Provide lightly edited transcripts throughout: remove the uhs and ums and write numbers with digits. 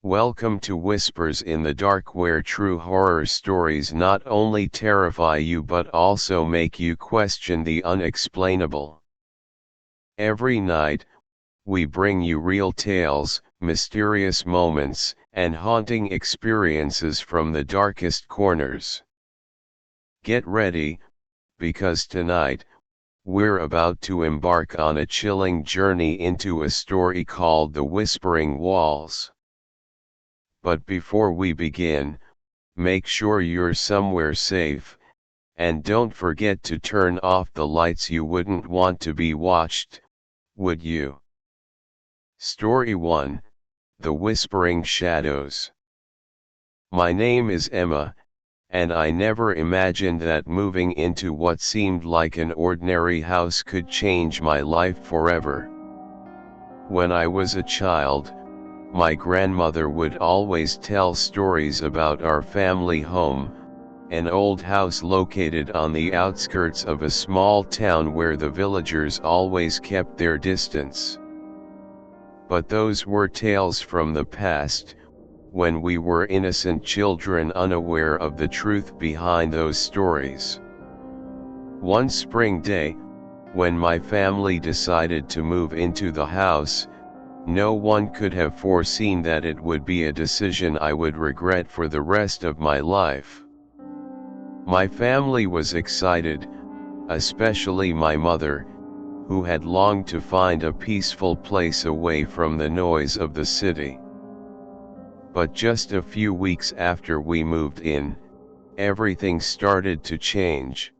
Welcome to Whispers in the Dark, where true horror stories not only terrify you but also make you question the unexplainable. Every night, we bring you real tales, mysterious moments, and haunting experiences from the darkest corners. Get ready, because tonight, we're about to embark on a chilling journey into a story called The Whispering Walls. But before we begin, make sure you're somewhere safe, and don't forget to turn off the lights. You wouldn't want to be watched, would you? Story 1, The Whispering Shadows. My name is Emma, and I never imagined that moving into what seemed like an ordinary house could change my life forever. When I was a child, my grandmother would always tell stories about our family home, an old house located on the outskirts of a small town where the villagers always kept their distance. But those were tales from the past, when we were innocent children unaware of the truth behind those stories. One spring day, when my family decided to move into the house, no one could have foreseen that it would be a decision I would regret for the rest of my life. My family was excited, especially my mother, who had longed to find a peaceful place away from the noise of the city. But just a few weeks after we moved in, everything started to change.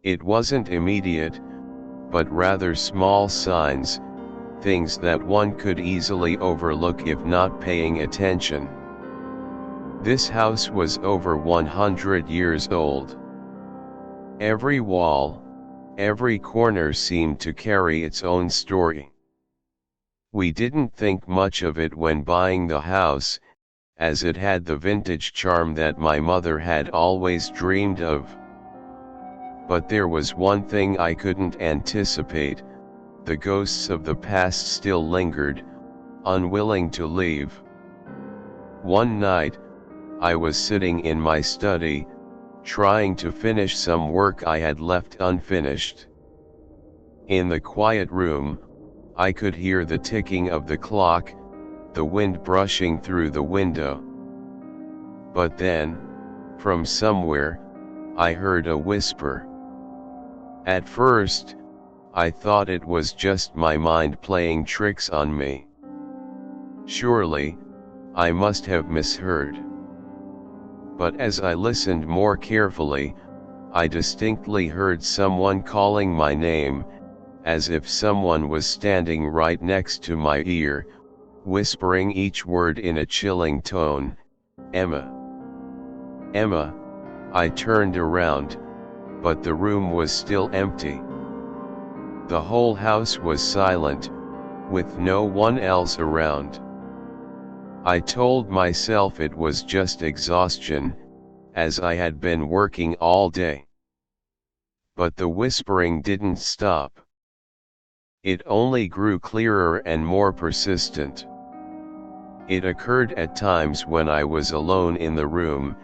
It wasn't immediate, but rather small signs, things that one could easily overlook if not paying attention. This house was over 100 years old. Every wall, every corner seemed to carry its own story. We didn't think much of it when buying the house, as it had the vintage charm that my mother had always dreamed of. But there was one thing I couldn't anticipate: the ghosts of the past still lingered, unwilling to leave. One night, I was sitting in my study, trying to finish some work I had left unfinished. In the quiet room, I could hear the ticking of the clock, the wind brushing through the window. But then, from somewhere, I heard a whisper. At first, I thought it was just my mind playing tricks on me. Surely, I must have misheard. But as I listened more carefully, I distinctly heard someone calling my name, as if someone was standing right next to my ear, whispering each word in a chilling tone, "Emma. Emma." I turned around, but the room was still empty. The whole house was silent, with no one else around. I told myself it was just exhaustion, as I had been working all day. But the whispering didn't stop. It only grew clearer and more persistent. It occurred at times when I was alone in the room,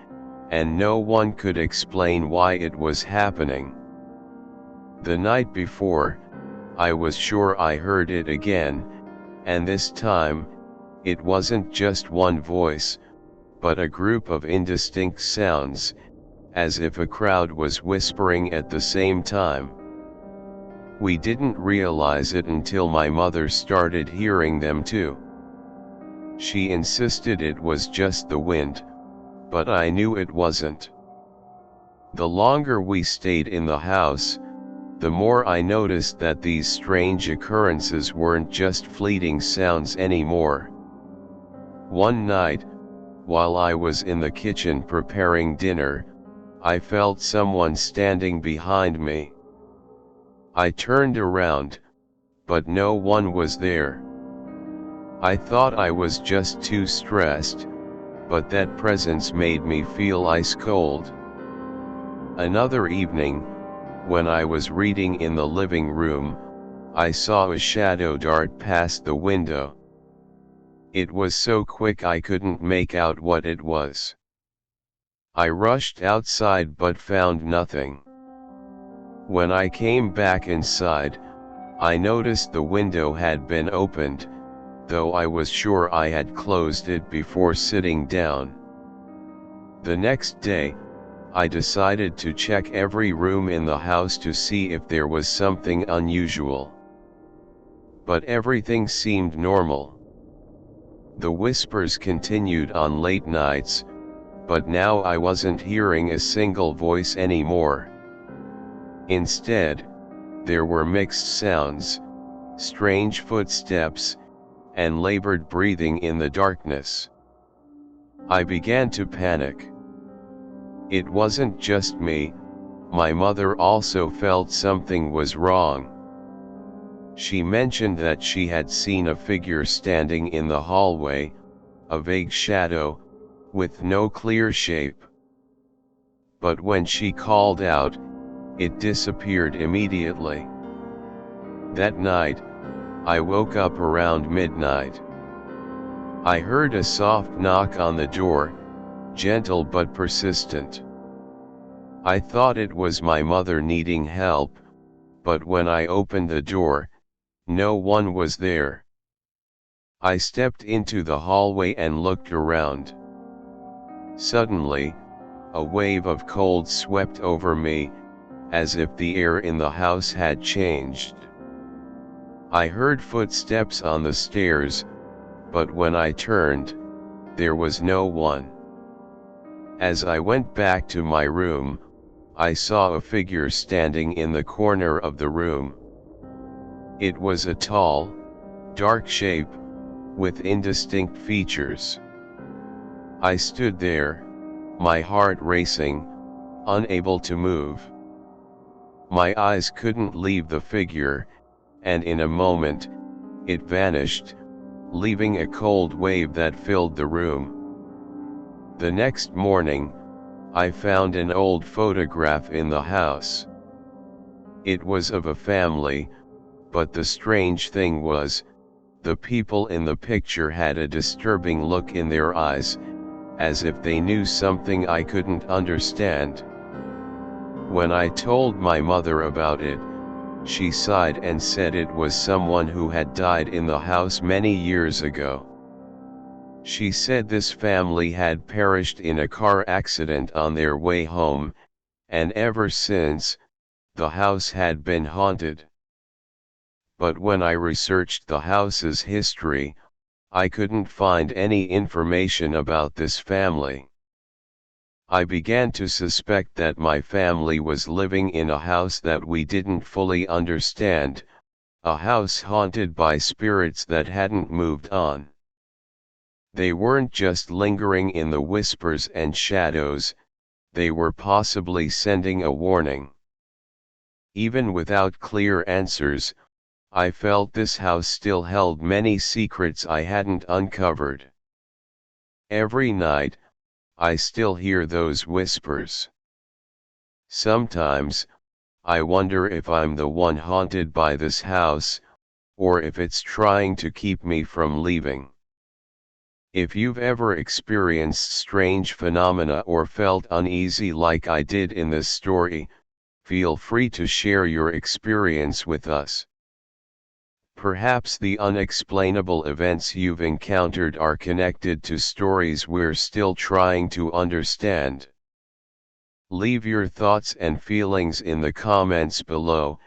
and no one could explain why it was happening. The night before, I was sure I heard it again, and this time, it wasn't just one voice, but a group of indistinct sounds, as if a crowd was whispering at the same time. We didn't realize it until my mother started hearing them too. She insisted it was just the wind, but I knew it wasn't. The longer we stayed in the house, the more I noticed that these strange occurrences weren't just fleeting sounds anymore. One night, while I was in the kitchen preparing dinner, I felt someone standing behind me. I turned around, but no one was there. I thought I was just too stressed, but that presence made me feel ice cold. Another evening, when I was reading in the living room, I saw a shadow dart past the window. It was so quick I couldn't make out what it was. I rushed outside but found nothing. When I came back inside, I noticed the window had been opened, though I was sure I had closed it before sitting down. The next day, I decided to check every room in the house to see if there was something unusual. But everything seemed normal. The whispers continued on late nights, but now I wasn't hearing a single voice anymore. Instead, there were mixed sounds, strange footsteps, and labored breathing in the darkness. I began to panic. It wasn't just me, my mother also felt something was wrong. She mentioned that she had seen a figure standing in the hallway, a vague shadow, with no clear shape. But when she called out, it disappeared immediately. That night, I woke up around midnight. I heard a soft knock on the door, gentle but persistent. I thought it was my mother needing help, but when I opened the door, no one was there. I stepped into the hallway and looked around. Suddenly, a wave of cold swept over me, as if the air in the house had changed. I heard footsteps on the stairs, but when I turned, there was no one. As I went back to my room, I saw a figure standing in the corner of the room. It was a tall, dark shape, with indistinct features. I stood there, my heart racing, unable to move. My eyes couldn't leave the figure, and in a moment, it vanished, leaving a cold wave that filled the room. The next morning, I found an old photograph in the house. It was of a family, but the strange thing was, the people in the picture had a disturbing look in their eyes, as if they knew something I couldn't understand. When I told my mother about it, she sighed and said it was someone who had died in the house many years ago. She said this family had perished in a car accident on their way home, and ever since, the house had been haunted. But when I researched the house's history, I couldn't find any information about this family. I began to suspect that my family was living in a house that we didn't fully understand, a house haunted by spirits that hadn't moved on. They weren't just lingering in the whispers and shadows, they were possibly sending a warning. Even without clear answers, I felt this house still held many secrets I hadn't uncovered. Every night, I still hear those whispers. Sometimes, I wonder if I'm the one haunted by this house, or if it's trying to keep me from leaving. If you've ever experienced strange phenomena or felt uneasy like I did in this story, feel free to share your experience with us. Perhaps the unexplainable events you've encountered are connected to stories we're still trying to understand. Leave your thoughts and feelings in the comments below,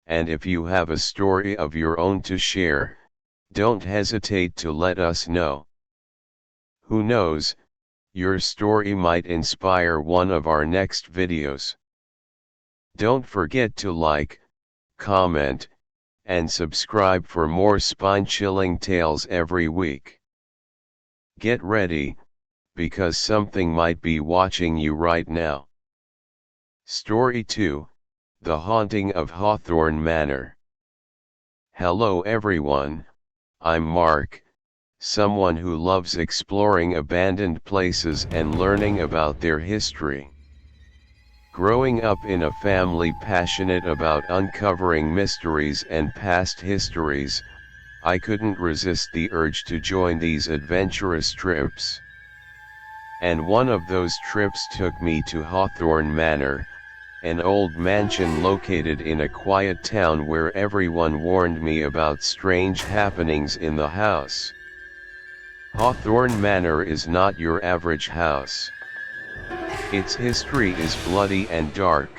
and if you have a story of your own to share, don't hesitate to let us know. Who knows, your story might inspire one of our next videos. Don't forget to like, comment, and subscribe for more spine-chilling tales every week. Get ready, because something might be watching you right now. Story 2, The Haunting of Hawthorne Manor. Hello everyone, I'm Mark, someone who loves exploring abandoned places and learning about their history. Growing up in a family passionate about uncovering mysteries and past histories, I couldn't resist the urge to join these adventurous trips. And one of those trips took me to Hawthorne Manor, an old mansion located in a quiet town where everyone warned me about strange happenings in the house. Hawthorne Manor is not your average house. Its history is bloody and dark.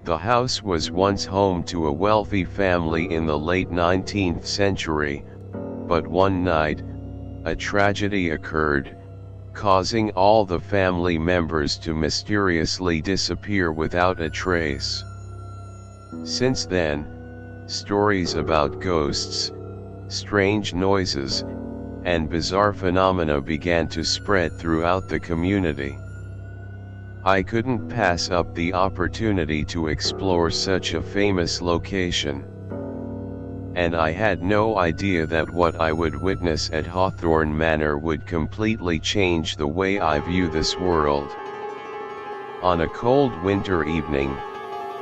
The house was once home to a wealthy family in the late 19th century, but one night, a tragedy occurred, causing all the family members to mysteriously disappear without a trace. Since then, stories about ghosts, strange noises, and bizarre phenomena began to spread throughout the community. I couldn't pass up the opportunity to explore such a famous location. And I had no idea that what I would witness at Hawthorne Manor would completely change the way I view this world. On a cold winter evening,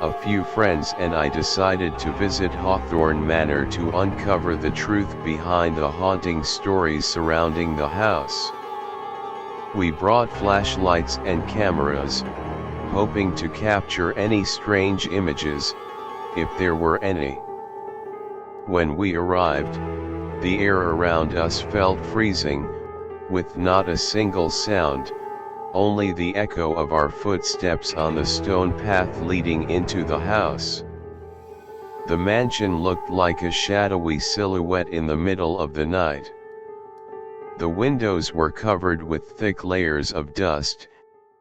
a few friends and I decided to visit Hawthorne Manor to uncover the truth behind the haunting stories surrounding the house. We brought flashlights and cameras, hoping to capture any strange images, if there were any. When we arrived, the air around us felt freezing, with not a single sound, only the echo of our footsteps on the stone path leading into the house. The mansion looked like a shadowy silhouette in the middle of the night. The windows were covered with thick layers of dust,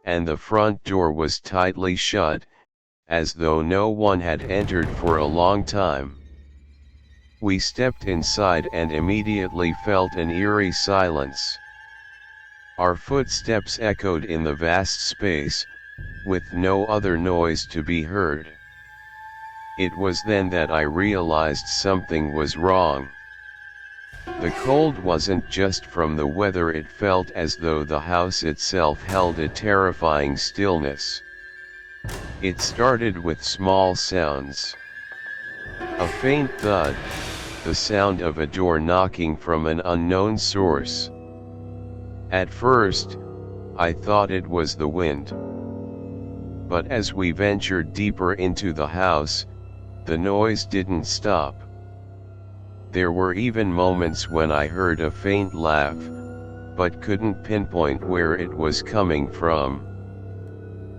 and the front door was tightly shut, as though no one had entered for a long time. We stepped inside and immediately felt an eerie silence. Our footsteps echoed in the vast space, with no other noise to be heard. It was then that I realized something was wrong. The cold wasn't just from the weather, it felt as though the house itself held a terrifying stillness. It started with small sounds. A faint thud, the sound of a door knocking from an unknown source. At first, I thought it was the wind. But as we ventured deeper into the house, the noise didn't stop. There were even moments when I heard a faint laugh, but couldn't pinpoint where it was coming from.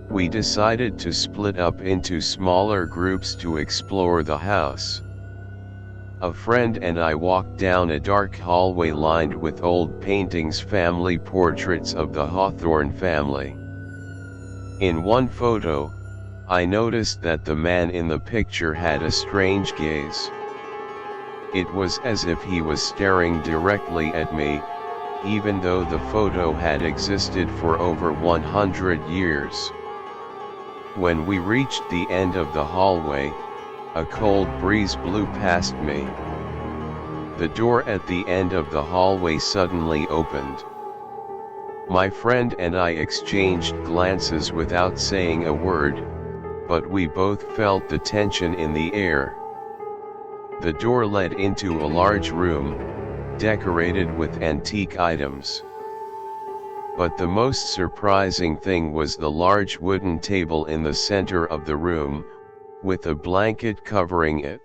We decided to split up into smaller groups to explore the house. A friend and I walked down a dark hallway lined with old paintings, family portraits of the Hawthorne family. In one photo, I noticed that the man in the picture had a strange gaze. It was as if he was staring directly at me, even though the photo had existed for over 100 years. When we reached the end of the hallway, a cold breeze blew past me. The door at the end of the hallway suddenly opened. My friend and I exchanged glances without saying a word, but we both felt the tension in the air. The door led into a large room, decorated with antique items. But the most surprising thing was the large wooden table in the center of the room, with a blanket covering it.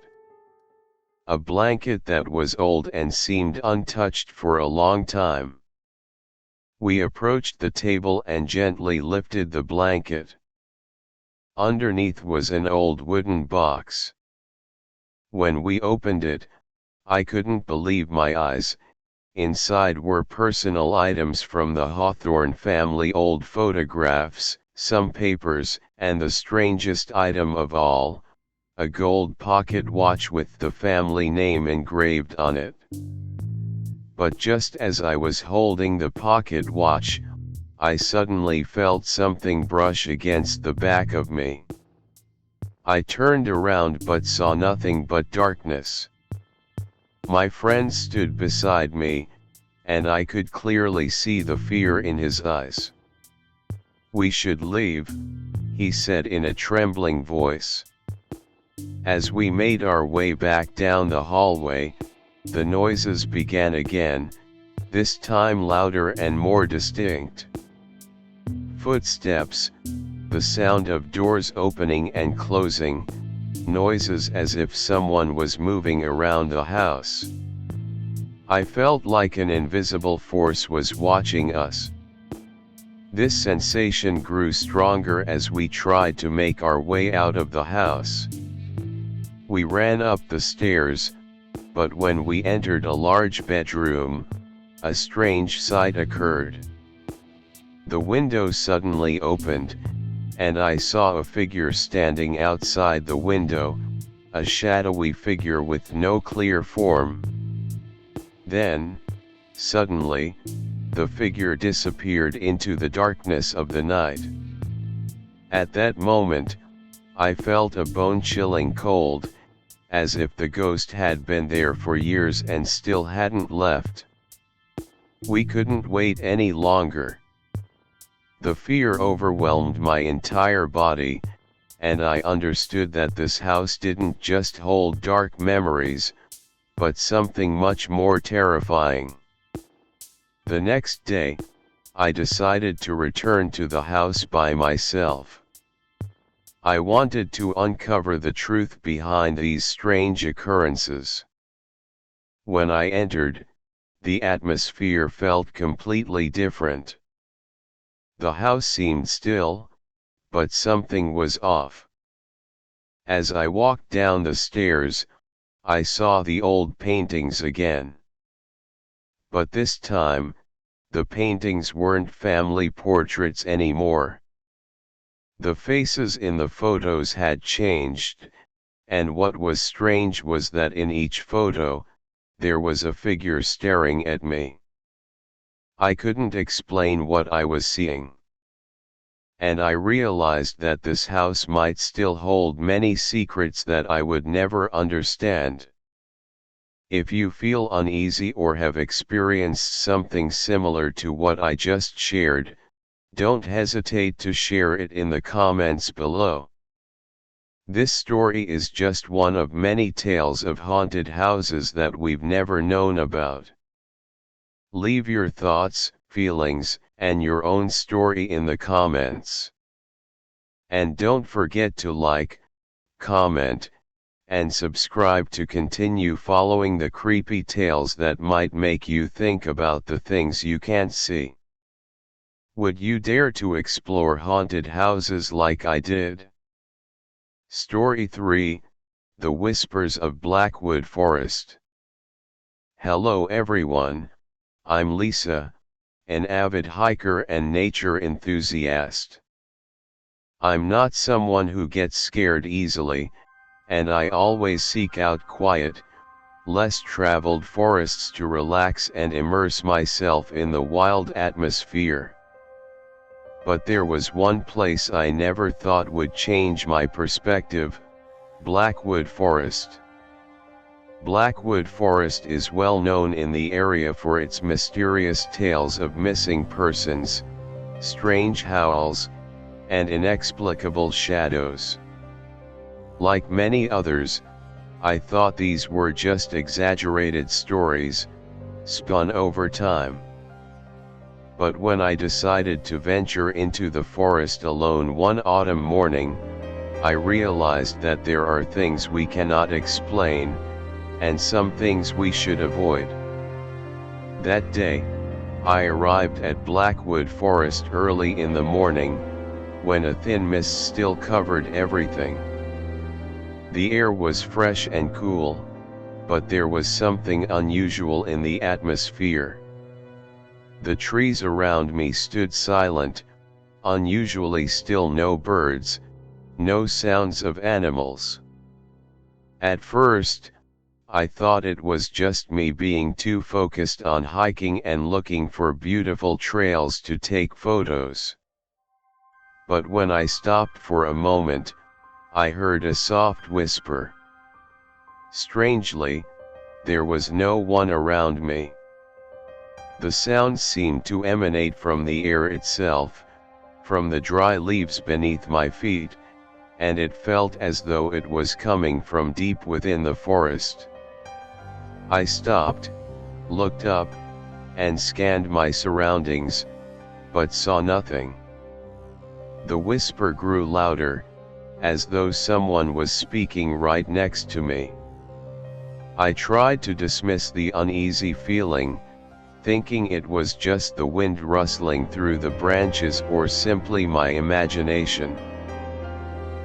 A blanket that was old and seemed untouched for a long time. We approached the table and gently lifted the blanket. Underneath was an old wooden box. When we opened it, I couldn't believe my eyes. Inside were personal items from the Hawthorne family, old photographs, some papers, and the strangest item of all, a gold pocket watch with the family name engraved on it. But just as I was holding the pocket watch, I suddenly felt something brush against the back of me. I turned around but saw nothing but darkness. My friend stood beside me, and I could clearly see the fear in his eyes. "We should leave," he said in a trembling voice. As we made our way back down the hallway, the noises began again, this time louder and more distinct. Footsteps, the sound of doors opening and closing, noises as if someone was moving around the house. I felt like an invisible force was watching us. This sensation grew stronger as we tried to make our way out of the house. We ran up the stairs, but when we entered a large bedroom, a strange sight occurred. The window suddenly opened, and I saw a figure standing outside the window, a shadowy figure with no clear form. Then, suddenly, the figure disappeared into the darkness of the night. At that moment, I felt a bone-chilling cold, as if the ghost had been there for years and still hadn't left. We couldn't wait any longer. The fear overwhelmed my entire body, and I understood that this house didn't just hold dark memories, but something much more terrifying. The next day, I decided to return to the house by myself. I wanted to uncover the truth behind these strange occurrences. When I entered, the atmosphere felt completely different. The house seemed still, but something was off. As I walked down the stairs, I saw the old paintings again. But this time, the paintings weren't family portraits anymore. The faces in the photos had changed, and what was strange was that in each photo, there was a figure staring at me. I couldn't explain what I was seeing. And I realized that this house might still hold many secrets that I would never understand. If you feel uneasy or have experienced something similar to what I just shared, don't hesitate to share it in the comments below. This story is just one of many tales of haunted houses that we've never known about. Leave your thoughts, feelings, and your own story in the comments. And don't forget to like, comment, and subscribe to continue following the creepy tales that might make you think about the things you can't see. Would you dare to explore haunted houses like I did? Story 3, The Whispers of Blackwood Forest. Hello everyone, I'm Lisa, an avid hiker and nature enthusiast. I'm not someone who gets scared easily, and I always seek out quiet, less traveled forests to relax and immerse myself in the wild atmosphere. But there was one place I never thought would change my perspective: Blackwood Forest. Blackwood Forest is well known in the area for its mysterious tales of missing persons, strange howls, and inexplicable shadows. Like many others, I thought these were just exaggerated stories, spun over time. But when I decided to venture into the forest alone one autumn morning, I realized that there are things we cannot explain, and some things we should avoid. That day, I arrived at Blackwood Forest early in the morning, when a thin mist still covered everything. The air was fresh and cool, but there was something unusual in the atmosphere. The trees around me stood silent, unusually still, no birds, no sounds of animals. At first, I thought it was just me being too focused on hiking and looking for beautiful trails to take photos. But when I stopped for a moment, I heard a soft whisper. Strangely, there was no one around me. The sound seemed to emanate from the air itself, from the dry leaves beneath my feet, and it felt as though it was coming from deep within the forest. I stopped, looked up, and scanned my surroundings, but saw nothing. The whisper grew louder, as though someone was speaking right next to me. I tried to dismiss the uneasy feeling, thinking it was just the wind rustling through the branches or simply my imagination.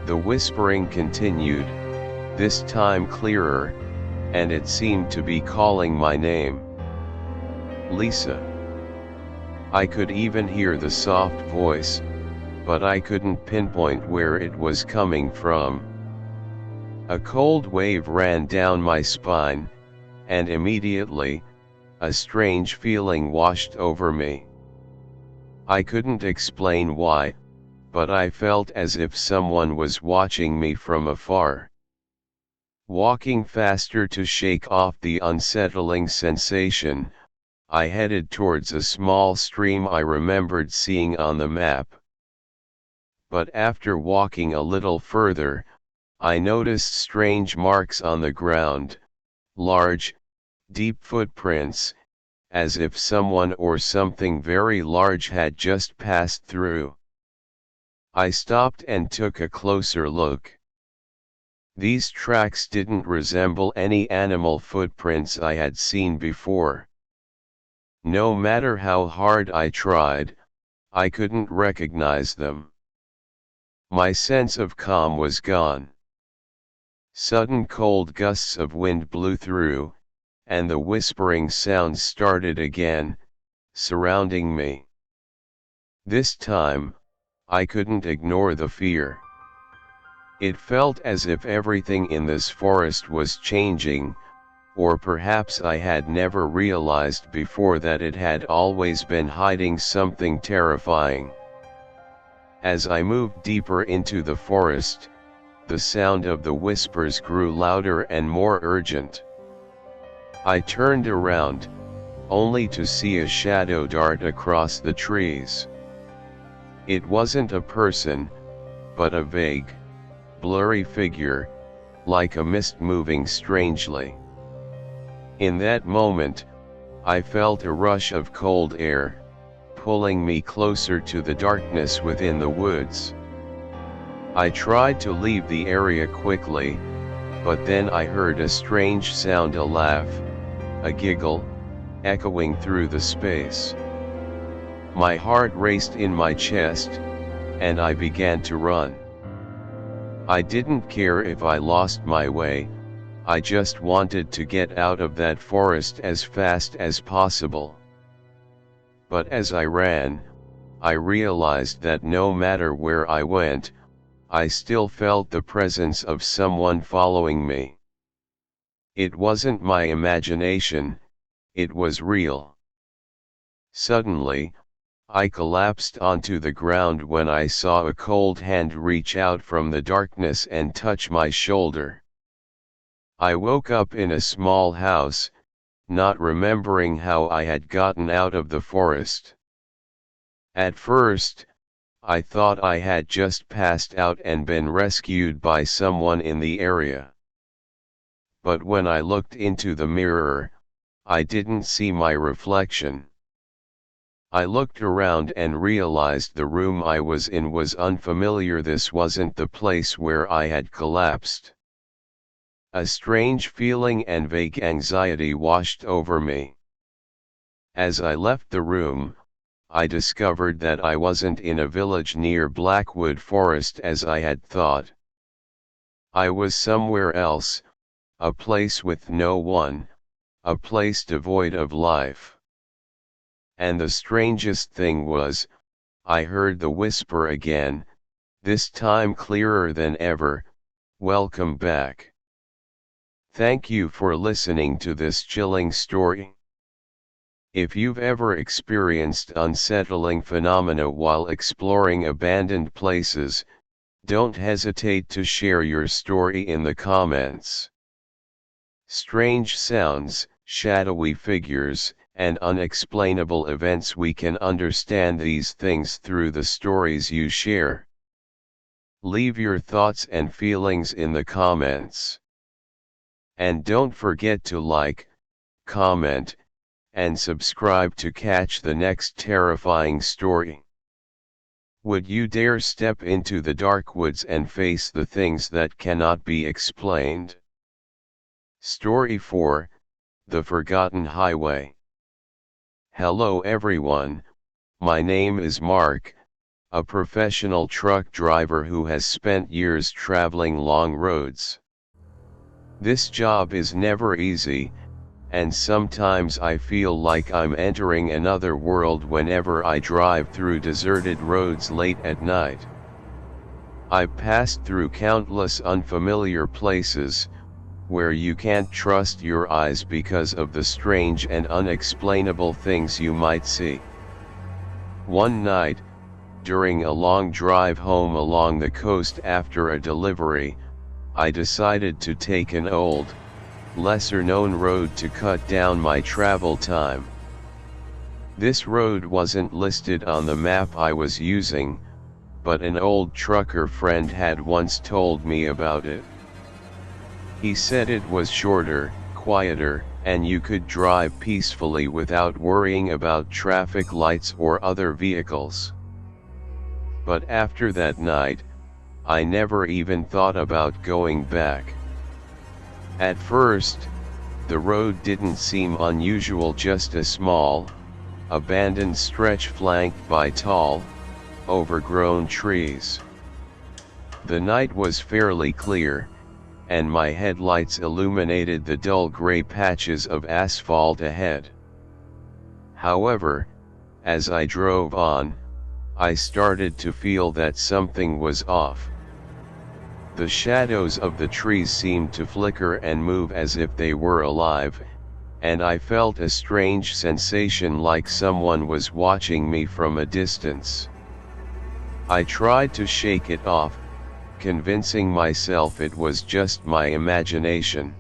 The whispering continued, this time clearer, and it seemed to be calling my name. Lisa. I could even hear the soft voice, but I couldn't pinpoint where it was coming from. A cold wave ran down my spine, and immediately, a strange feeling washed over me. I couldn't explain why, but I felt as if someone was watching me from afar. Walking faster to shake off the unsettling sensation, I headed towards a small stream I remembered seeing on the map. But after walking a little further, I noticed strange marks on the ground, large, deep footprints, as if someone or something very large had just passed through. I stopped and took a closer look. These tracks didn't resemble any animal footprints I had seen before. No matter how hard I tried, I couldn't recognize them. My sense of calm was gone. Sudden cold gusts of wind blew through, and the whispering sounds started again, surrounding me. This time, I couldn't ignore the fear. It felt as if everything in this forest was changing, or perhaps I had never realized before that it had always been hiding something terrifying. As I moved deeper into the forest, the sound of the whispers grew louder and more urgent. I turned around, only to see a shadow dart across the trees. It wasn't a person, but a vague, blurry figure, like a mist moving strangely. In that moment, I felt a rush of cold air, pulling me closer to the darkness within the woods. I tried to leave the area quickly, but then I heard a strange sound, a laugh, a giggle, echoing through the space. My heart raced in my chest, and I began to run. I didn't care if I lost my way, I just wanted to get out of that forest as fast as possible. But as I ran, I realized that no matter where I went, I still felt the presence of someone following me. It wasn't my imagination, it was real. Suddenly, I collapsed onto the ground when I saw a cold hand reach out from the darkness and touch my shoulder. I woke up in a small house, not remembering how I had gotten out of the forest. At first, I thought I had just passed out and been rescued by someone in the area. But when I looked into the mirror, I didn't see my reflection. I looked around and realized the room I was in was unfamiliar. This wasn't the place where I had collapsed. A strange feeling and vague anxiety washed over me. As I left the room, I discovered that I wasn't in a village near Blackwood Forest as I had thought. I was somewhere else, a place with no one, a place devoid of life. And the strangest thing was, I heard the whisper again, this time clearer than ever, "Welcome back." Thank you for listening to this chilling story. If you've ever experienced unsettling phenomena while exploring abandoned places, don't hesitate to share your story in the comments. Strange sounds, shadowy figures, and unexplainable events. We can understand these things through the stories you share. Leave your thoughts and feelings in the comments. And don't forget to like, comment, and subscribe to catch the next terrifying story. Would you dare step into the dark woods and face the things that cannot be explained? Story 4, The Forgotten Highway. Hello everyone, my name is Mark, a professional truck driver who has spent years traveling long roads. This job is never easy, and sometimes I feel like I'm entering another world whenever I drive through deserted roads late at night. I've passed through countless unfamiliar places, where you can't trust your eyes because of the strange and unexplainable things you might see. One night, during a long drive home along the coast after a delivery, I decided to take an old, lesser-known road to cut down my travel time. This road wasn't listed on the map I was using, but an old trucker friend had once told me about it. He said it was shorter, quieter, and you could drive peacefully without worrying about traffic lights or other vehicles. But after that night, I never even thought about going back. At first, the road didn't seem unusual, just a small, abandoned stretch flanked by tall, overgrown trees. The night was fairly clear, and my headlights illuminated the dull gray patches of asphalt ahead. However, as I drove on, I started to feel that something was off. The shadows of the trees seemed to flicker and move as if they were alive, and I felt a strange sensation like someone was watching me from a distance. I tried to shake it off, convincing myself it was just my imagination.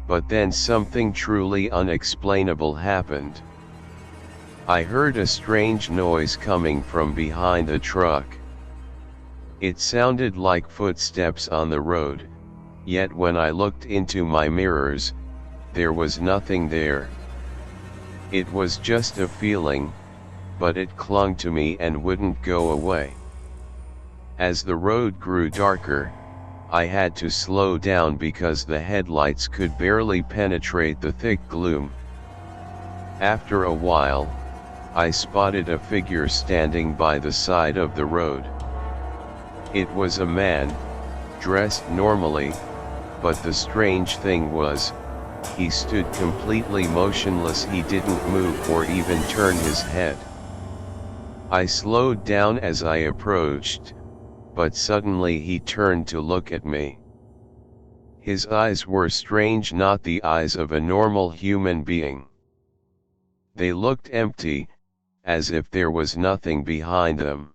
But then something truly unexplainable happened. I heard a strange noise coming from behind the truck. It sounded like footsteps on the road, yet when I looked into my mirrors, there was nothing there. It was just a feeling, but it clung to me and wouldn't go away. As the road grew darker, I had to slow down because the headlights could barely penetrate the thick gloom. After a while, I spotted a figure standing by the side of the road. It was a man, dressed normally, but the strange thing was, he stood completely motionless. He didn't move or even turn his head. I slowed down as I approached, but suddenly he turned to look at me. His eyes were strange, not the eyes of a normal human being. They looked empty, as if there was nothing behind them.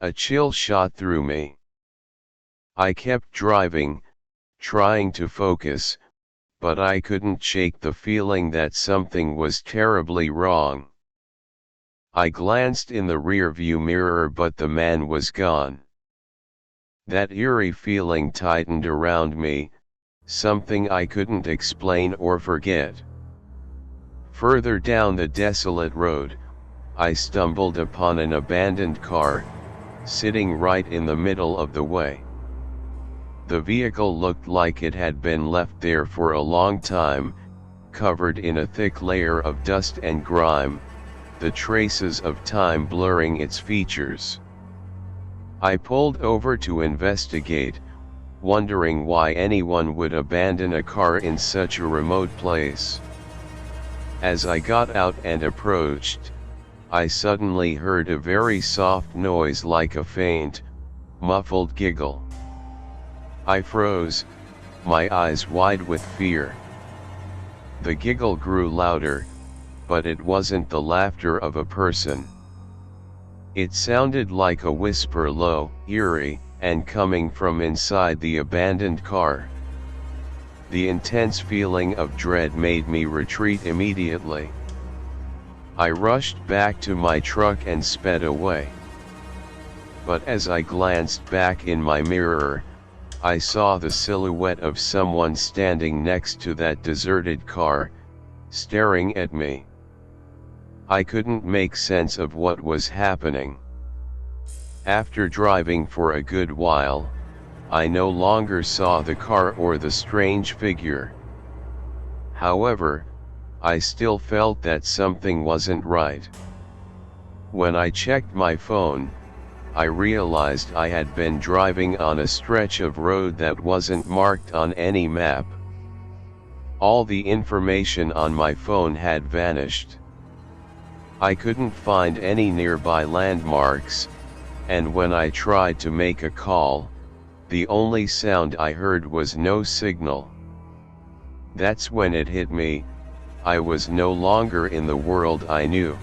A chill shot through me. I kept driving, trying to focus, but I couldn't shake the feeling that something was terribly wrong. I glanced in the rearview mirror, but the man was gone. That eerie feeling tightened around me, something I couldn't explain or forget. Further down the desolate road, I stumbled upon an abandoned car, sitting right in the middle of the way. The vehicle looked like it had been left there for a long time, covered in a thick layer of dust and grime, the traces of time blurring its features. I pulled over to investigate, wondering why anyone would abandon a car in such a remote place. As I got out and approached, I suddenly heard a very soft noise, like a faint, muffled giggle. I froze, my eyes wide with fear. The giggle grew louder, but it wasn't the laughter of a person. It sounded like a whisper, low, eerie, and coming from inside the abandoned car. The intense feeling of dread made me retreat immediately. I rushed back to my truck and sped away. But as I glanced back in my mirror, I saw the silhouette of someone standing next to that deserted car, staring at me. I couldn't make sense of what was happening. After driving for a good while, I no longer saw the car or the strange figure. However, I still felt that something wasn't right. When I checked my phone, I realized I had been driving on a stretch of road that wasn't marked on any map. All the information on my phone had vanished. I couldn't find any nearby landmarks, and when I tried to make a call, the only sound I heard was no signal. That's when it hit me, I was no longer in the world I knew.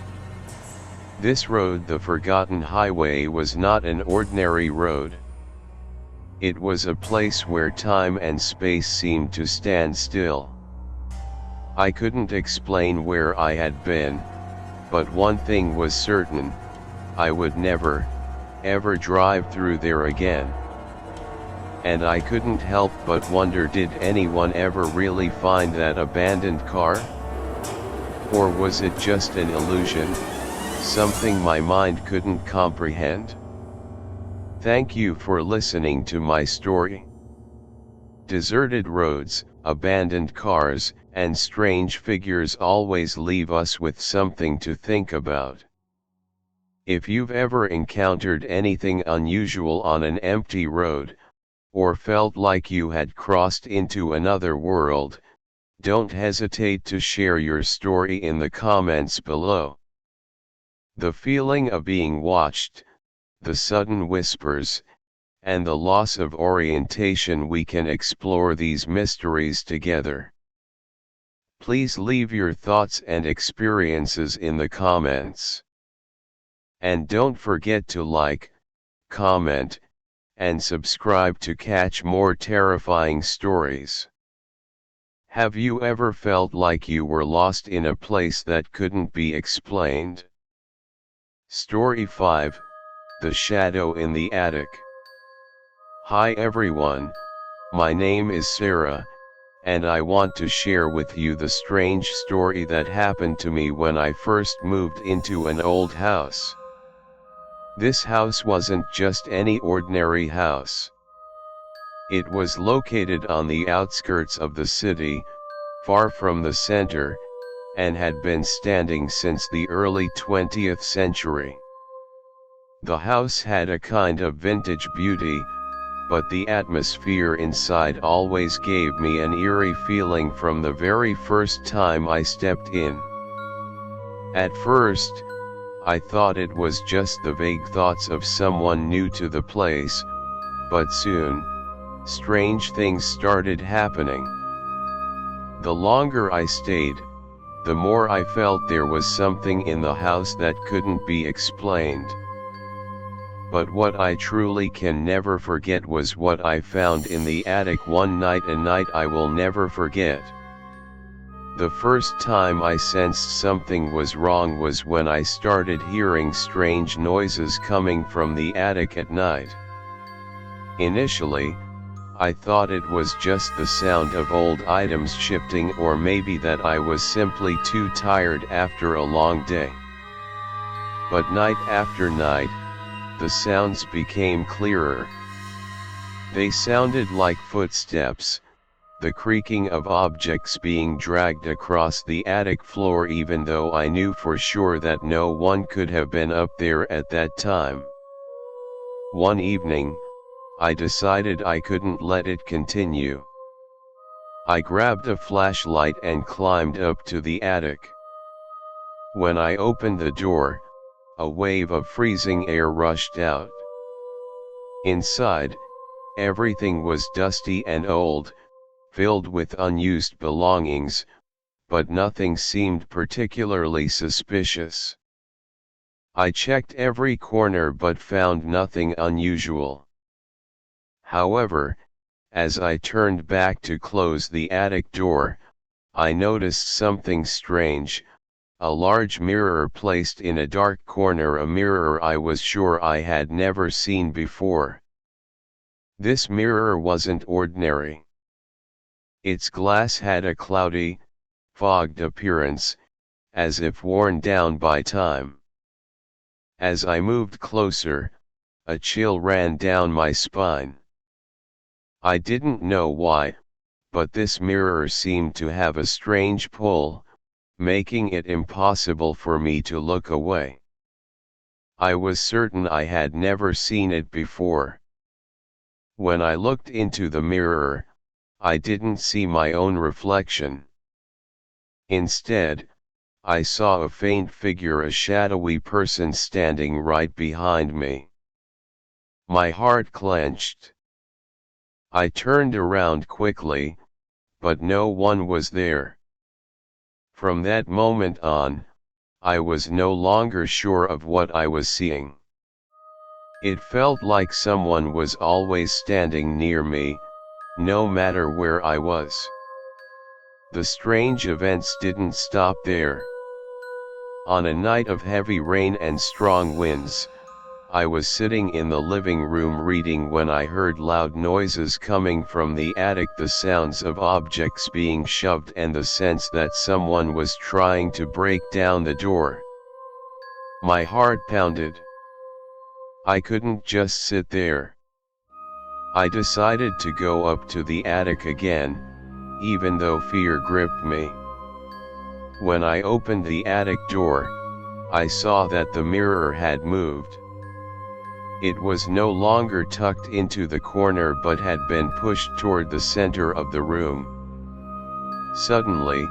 This road, the Forgotten Highway, was not an ordinary road. It was a place where time and space seemed to stand still. I couldn't explain where I had been, but one thing was certain, I would never, ever drive through there again. And I couldn't help but wonder, did anyone ever really find that abandoned car? Or was it just an illusion? Something my mind couldn't comprehend? Thank you for listening to my story. Deserted roads, abandoned cars, and strange figures always leave us with something to think about. If you've ever encountered anything unusual on an empty road, or felt like you had crossed into another world, don't hesitate to share your story in the comments below. The feeling of being watched, the sudden whispers, and the loss of orientation, we can explore these mysteries together. Please leave your thoughts and experiences in the comments. And don't forget to like, comment, and subscribe to catch more terrifying stories. Have you ever felt like you were lost in a place that couldn't be explained? Story 5, The Shadow in the Attic. Hi everyone, my name is Sarah, and I want to share with you the strange story that happened to me when I first moved into an old house. This house wasn't just any ordinary house. It was located on the outskirts of the city, far from the center, and had been standing since the early 20th century. The house had a kind of vintage beauty, but the atmosphere inside always gave me an eerie feeling from the very first time I stepped in. At first, I thought it was just the vague thoughts of someone new to the place, but soon, strange things started happening. The longer I stayed, the more I felt there was something in the house that couldn't be explained. But what I truly can never forget was what I found in the attic one night, a night I will never forget. The first time I sensed something was wrong was when I started hearing strange noises coming from the attic at night. Initially, I thought it was just the sound of old items shifting, or maybe that I was simply too tired after a long day. But night after night, the sounds became clearer. They sounded like footsteps, the creaking of objects being dragged across the attic floor, even though I knew for sure that no one could have been up there at that time. One evening, I decided I couldn't let it continue. I grabbed a flashlight and climbed up to the attic. When I opened the door, a wave of freezing air rushed out. Inside, everything was dusty and old, filled with unused belongings, but nothing seemed particularly suspicious. I checked every corner but found nothing unusual. However, as I turned back to close the attic door, I noticed something strange, a large mirror placed in a dark corner, a mirror I was sure I had never seen before. This mirror wasn't ordinary. Its glass had a cloudy, fogged appearance, as if worn down by time. As I moved closer, a chill ran down my spine. I didn't know why, but this mirror seemed to have a strange pull, making it impossible for me to look away. I was certain I had never seen it before. When I looked into the mirror, I didn't see my own reflection. Instead, I saw a faint figure, a shadowy person standing right behind me. My heart clenched. I turned around quickly, but no one was there. From that moment on, I was no longer sure of what I was seeing. It felt like someone was always standing near me, no matter where I was. The strange events didn't stop there. On a night of heavy rain and strong winds, I was sitting in the living room reading when I heard loud noises coming from the attic, the sounds of objects being shoved and the sense that someone was trying to break down the door. My heart pounded. I couldn't just sit there. I decided to go up to the attic again, even though fear gripped me. When I opened the attic door, I saw that the mirror had moved. It was no longer tucked into the corner but had been pushed toward the center of the room. Suddenly,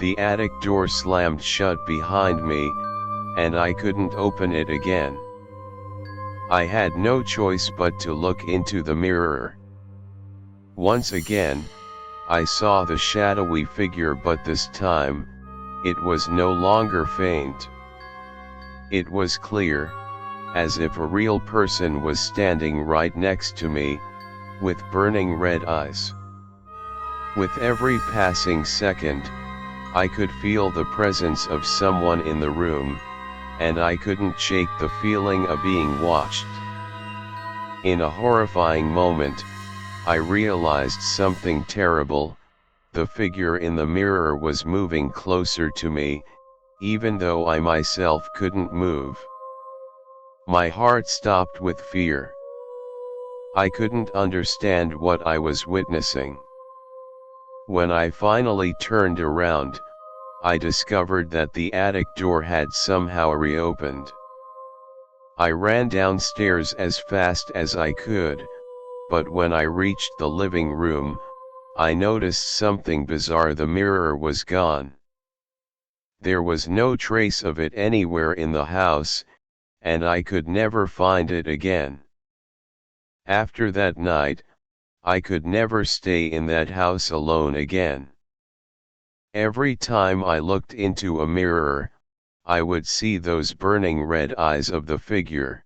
the attic door slammed shut behind me, and I couldn't open it again. I had no choice but to look into the mirror. Once again, I saw the shadowy figure, but this time, it was no longer faint. It was clear, as if a real person was standing right next to me, with burning red eyes. With every passing second, I could feel the presence of someone in the room, and I couldn't shake the feeling of being watched. In a horrifying moment, I realized something terrible. The figure in the mirror was moving closer to me, even though I myself couldn't move. My heart stopped with fear. I couldn't understand what I was witnessing. When I finally turned around, I discovered that the attic door had somehow reopened. I ran downstairs as fast as I could, but when I reached the living room, I noticed something bizarre. The mirror was gone. There was no trace of it anywhere in the house, and I could never find it again. After that night, I could never stay in that house alone again. Every time I looked into a mirror, I would see those burning red eyes of the figure.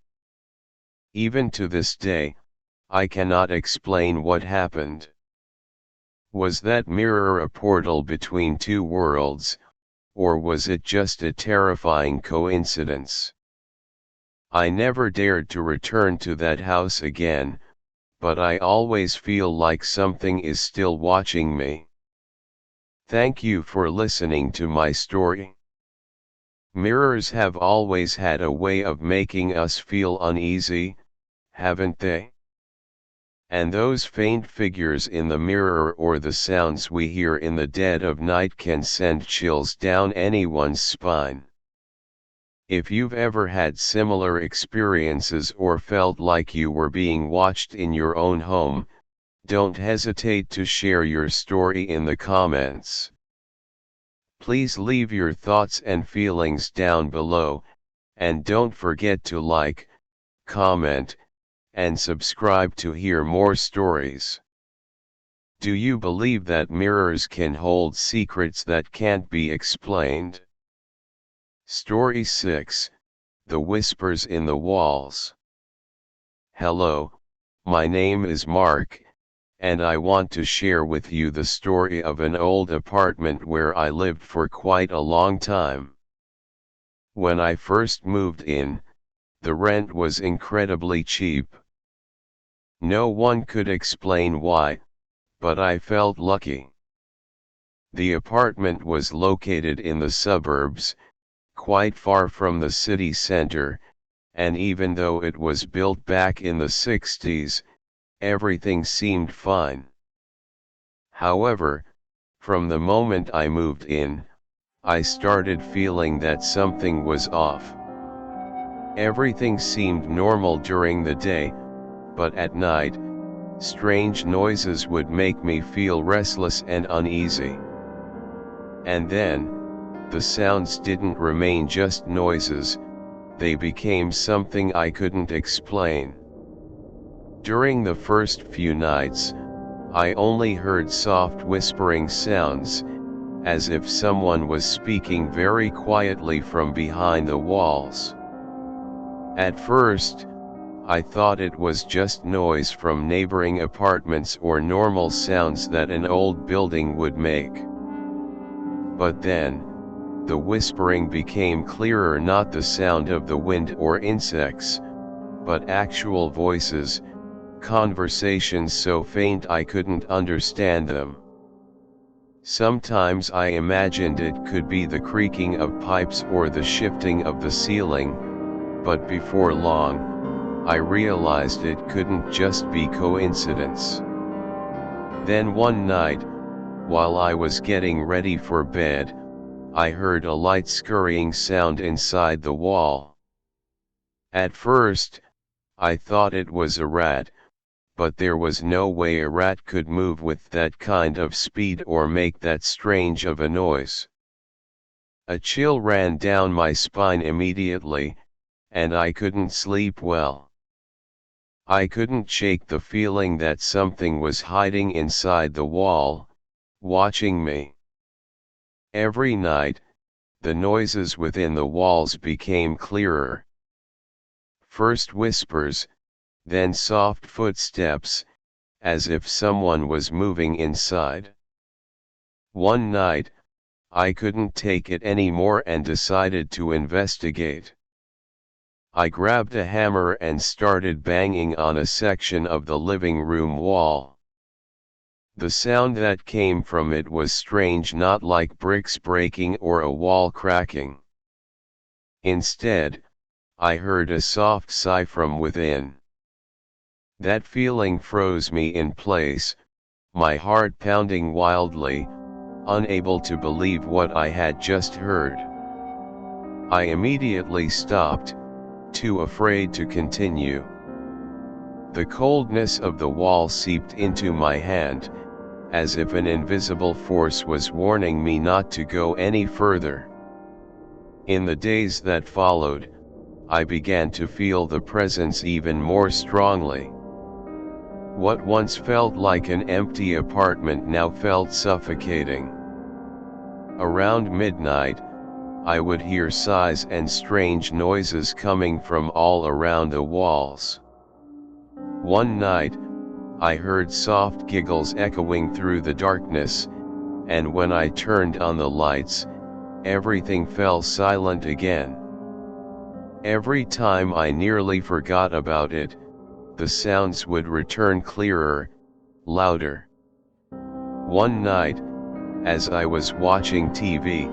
Even to this day, I cannot explain what happened. Was that mirror a portal between two worlds, or was it just a terrifying coincidence? I never dared to return to that house again, but I always feel like something is still watching me. Thank you for listening to my story. Mirrors have always had a way of making us feel uneasy, haven't they? And those faint figures in the mirror or the sounds we hear in the dead of night can send chills down anyone's spine. If you've ever had similar experiences or felt like you were being watched in your own home, don't hesitate to share your story in the comments. Please leave your thoughts and feelings down below, and don't forget to like, comment, and subscribe to hear more stories. Do you believe that mirrors can hold secrets that can't be explained? Story 6, The Whispers in the Walls. Hello, my name is Mark, and I want to share with you the story of an old apartment where I lived for quite a long time. When I first moved in, the rent was incredibly cheap. No one could explain why, but I felt lucky. The apartment was located in the suburbs, quite far from the city center, and even though it was built back in the 60s, everything seemed fine. However, from the moment I moved in, I started feeling that something was off. Everything seemed normal during the day, but at night, strange noises would make me feel restless and uneasy. And then, the sounds didn't remain just noises, they became something I couldn't explain. During the first few nights, I only heard soft whispering sounds, as if someone was speaking very quietly from behind the walls. At first, I thought it was just noise from neighboring apartments or normal sounds that an old building would make. But then, the whispering became clearer, not the sound of the wind or insects, but actual voices, conversations so faint I couldn't understand them. Sometimes I imagined it could be the creaking of pipes or the shifting of the ceiling, but before long, I realized it couldn't just be coincidence. Then one night, while I was getting ready for bed, I heard a light scurrying sound inside the wall. At first, I thought it was a rat, but there was no way a rat could move with that kind of speed or make that strange of a noise. A chill ran down my spine immediately, and I couldn't sleep well. I couldn't shake the feeling that something was hiding inside the wall, watching me. Every night, the noises within the walls became clearer. First whispers, then soft footsteps, as if someone was moving inside. One night, I couldn't take it anymore and decided to investigate. I grabbed a hammer and started banging on a section of the living room wall. The sound that came from it was strange, not like bricks breaking or a wall cracking. Instead, I heard a soft sigh from within. That feeling froze me in place, my heart pounding wildly, unable to believe what I had just heard. I immediately stopped, too afraid to continue. The coldness of the wall seeped into my hand, as if an invisible force was warning me not to go any further. In the days that followed, I began to feel the presence even more strongly. What once felt like an empty apartment now felt suffocating. Around midnight, I would hear sighs and strange noises coming from all around the walls. One night, I heard soft giggles echoing through the darkness, and when I turned on the lights, everything fell silent again. Every time I nearly forgot about it, the sounds would return clearer, louder. One night, as I was watching TV,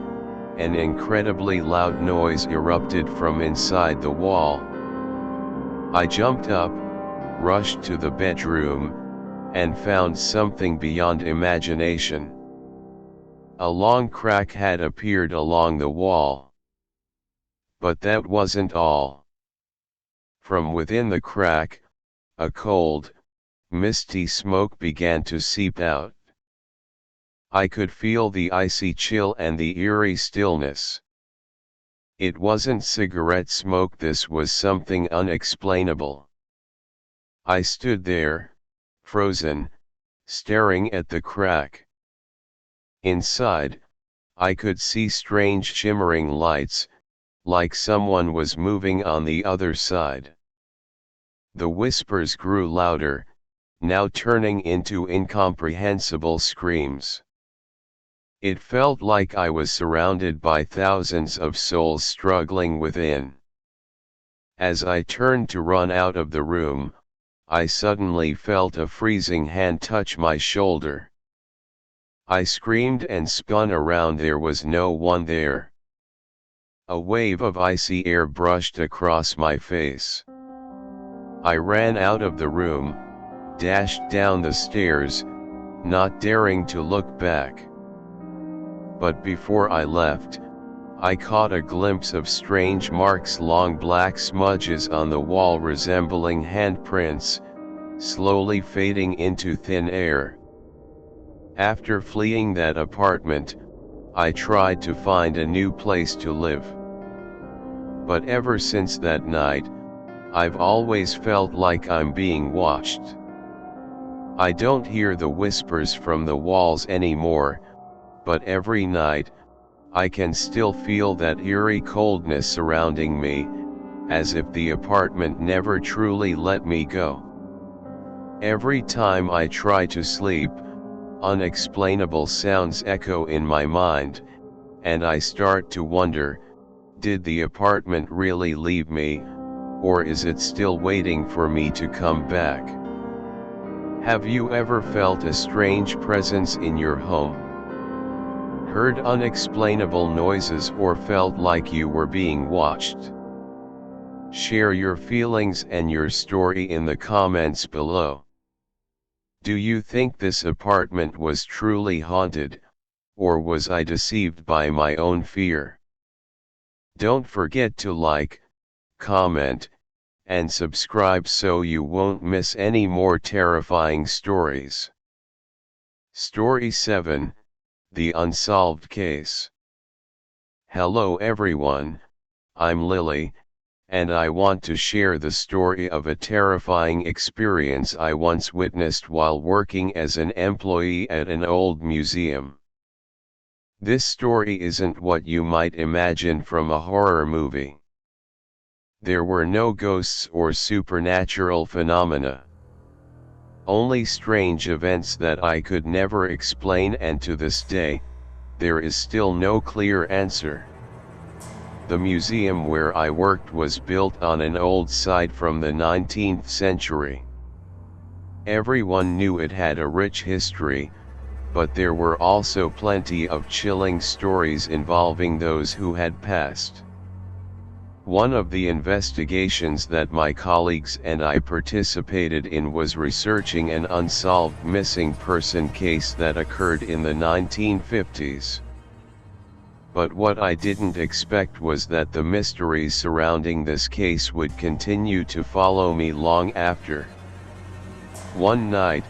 an incredibly loud noise erupted from inside the wall. I jumped up, rushed to the bedroom, and found something beyond imagination. A long crack had appeared along the wall. But that wasn't all. From within the crack, a cold, misty smoke began to seep out. I could feel the icy chill and the eerie stillness. It wasn't cigarette smoke, this was something unexplainable. I stood there, frozen, staring at the crack. Inside, I could see strange shimmering lights, like someone was moving on the other side. The whispers grew louder, now turning into incomprehensible screams. It felt like I was surrounded by thousands of souls struggling within. As I turned to run out of the room, I suddenly felt a freezing hand touch my shoulder. I screamed and spun around. There was no one there. A wave of icy air brushed across my face. I ran out of the room, dashed down the stairs, not daring to look back. But before I left, I caught a glimpse of strange marks, long black smudges on the wall resembling handprints, slowly fading into thin air. After fleeing that apartment, I tried to find a new place to live. But ever since that night, I've always felt like I'm being watched. I don't hear the whispers from the walls anymore, but every night, I can still feel that eerie coldness surrounding me, as if the apartment never truly let me go. Every time I try to sleep, unexplainable sounds echo in my mind, and I start to wonder, did the apartment really leave me, or is it still waiting for me to come back? Have you ever felt a strange presence in your home? Heard unexplainable noises or felt like you were being watched? Share your feelings and your story in the comments below. Do you think this apartment was truly haunted, or was I deceived by my own fear? Don't forget to like, comment, and subscribe so you won't miss any more terrifying stories. Story 7, The Unsolved Case. Hello everyone, I'm Lily, and I want to share the story of a terrifying experience I once witnessed while working as an employee at an old museum. This story isn't what you might imagine from a horror movie. There were no ghosts or supernatural phenomena. Only strange events that I could never explain, and to this day, there is still no clear answer. The museum where I worked was built on an old site from the 19th century. Everyone knew it had a rich history, but there were also plenty of chilling stories involving those who had passed. One of the investigations that my colleagues and I participated in was researching an unsolved missing person case that occurred in the 1950s. But what I didn't expect was that the mysteries surrounding this case would continue to follow me long after. One night,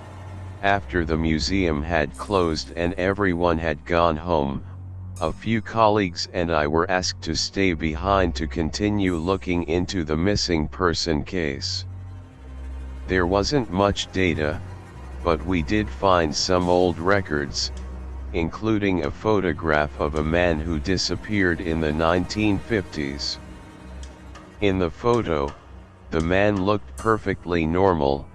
after the museum had closed and everyone had gone home, a few colleagues and I were asked to stay behind to continue looking into the missing person case. There wasn't much data, but we did find some old records, including a photograph of a man who disappeared in the 1950s. In the photo, the man looked perfectly normal,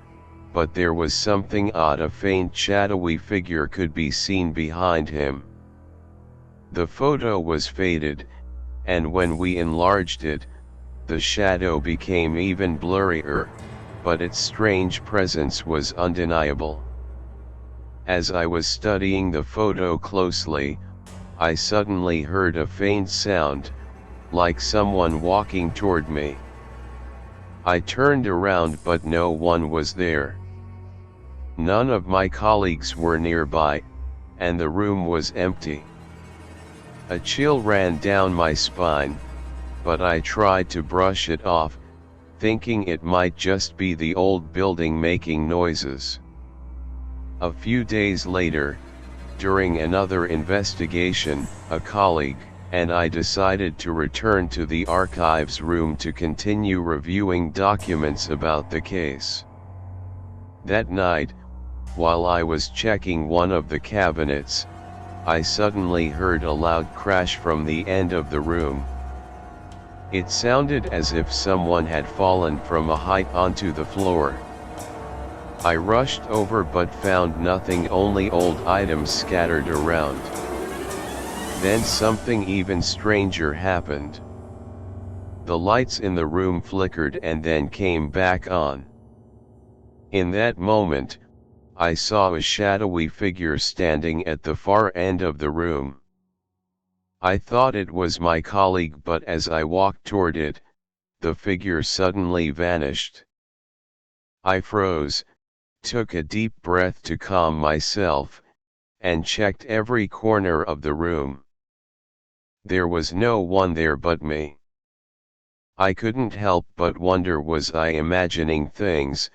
but there was something odd. A faint shadowy figure could be seen behind him. The photo was faded, and when we enlarged it, the shadow became even blurrier, but its strange presence was undeniable. As I was studying the photo closely, I suddenly heard a faint sound, like someone walking toward me. I turned around but no one was there. None of my colleagues were nearby, and the room was empty. A chill ran down my spine, but I tried to brush it off, thinking it might just be the old building making noises. A few days later, during another investigation, a colleague and I decided to return to the archives room to continue reviewing documents about the case. That night, while I was checking one of the cabinets, I suddenly heard a loud crash from the end of the room. It sounded as if someone had fallen from a height onto the floor. I rushed over but found nothing, only old items scattered around. Then something even stranger happened. The lights in the room flickered and then came back on. In that moment, I saw a shadowy figure standing at the far end of the room. I thought it was my colleague, but as I walked toward it, the figure suddenly vanished. I froze, took a deep breath to calm myself, and checked every corner of the room. There was no one there but me. I couldn't help but wonder, was I imagining things,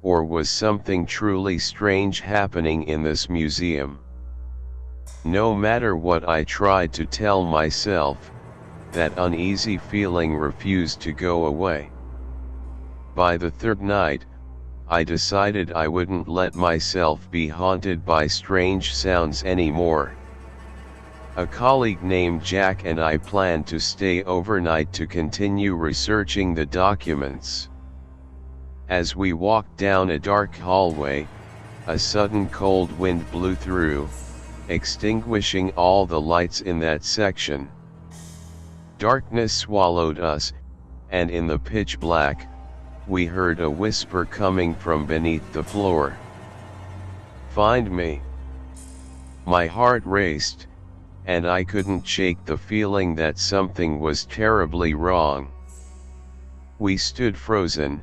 or was something truly strange happening in this museum? No matter what I tried to tell myself, that uneasy feeling refused to go away. By the third night, I decided I wouldn't let myself be haunted by strange sounds anymore. A colleague named Jack and I planned to stay overnight to continue researching the documents. As we walked down a dark hallway, a sudden cold wind blew through, extinguishing all the lights in that section. Darkness swallowed us, and in the pitch black, we heard a whisper coming from beneath the floor. "Find me." My heart raced, and I couldn't shake the feeling that something was terribly wrong. We stood frozen,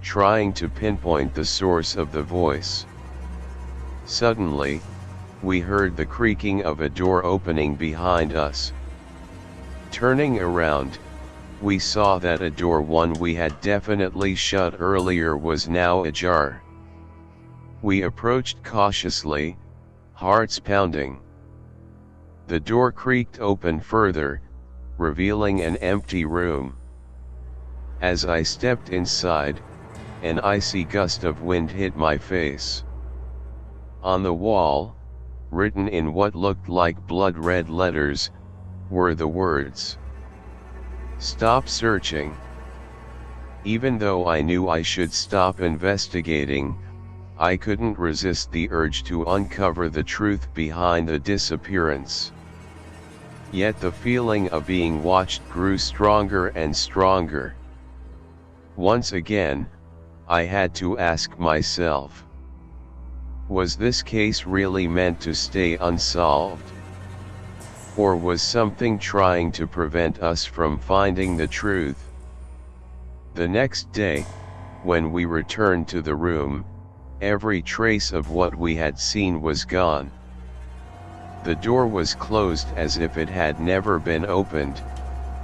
trying to pinpoint the source of the voice. Suddenly, we heard the creaking of a door opening behind us. Turning around, we saw that a door one we had definitely shut earlier was now ajar. We approached cautiously, hearts pounding. The door creaked open further, revealing an empty room. As I stepped inside, an icy gust of wind hit my face. On the wall, written in what looked like blood-red letters, were the words, "Stop searching." Even though I knew I should stop investigating, I couldn't resist the urge to uncover the truth behind the disappearance. Yet the feeling of being watched grew stronger and stronger. Once again, I had to ask myself, was this case really meant to stay unsolved? Or was something trying to prevent us from finding the truth? The next day, when we returned to the room, every trace of what we had seen was gone. The door was closed as if it had never been opened,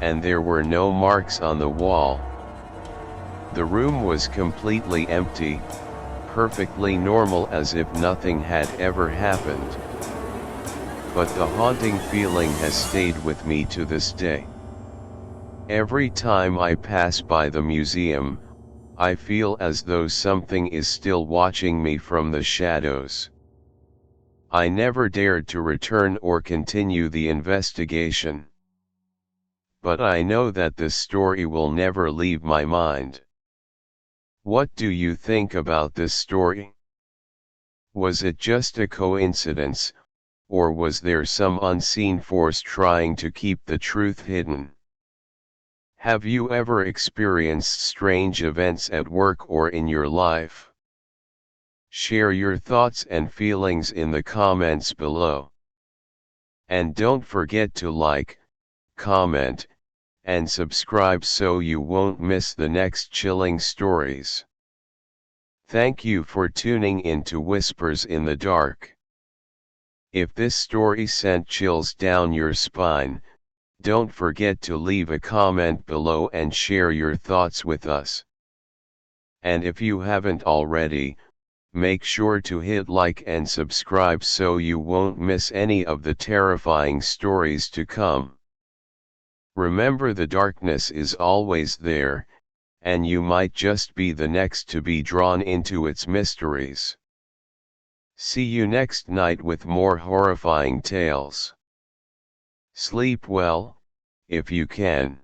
and there were no marks on the wall. The room was completely empty, perfectly normal, as if nothing had ever happened. But the haunting feeling has stayed with me to this day. Every time I pass by the museum, I feel as though something is still watching me from the shadows. I never dared to return or continue the investigation. But I know that this story will never leave my mind. What do you think about this story? Was it just a coincidence, or was there some unseen force trying to keep the truth hidden? Have you ever experienced strange events at work or in your life? Share your thoughts and feelings in the comments below. And don't forget to like, comment, and subscribe so you won't miss the next chilling stories. Thank you for tuning in to Whispers in the Dark. If this story sent chills down your spine, don't forget to leave a comment below and share your thoughts with us. And if you haven't already, make sure to hit like and subscribe so you won't miss any of the terrifying stories to come. Remember, the darkness is always there, and you might just be the next to be drawn into its mysteries. See you next night with more horrifying tales. Sleep well, if you can.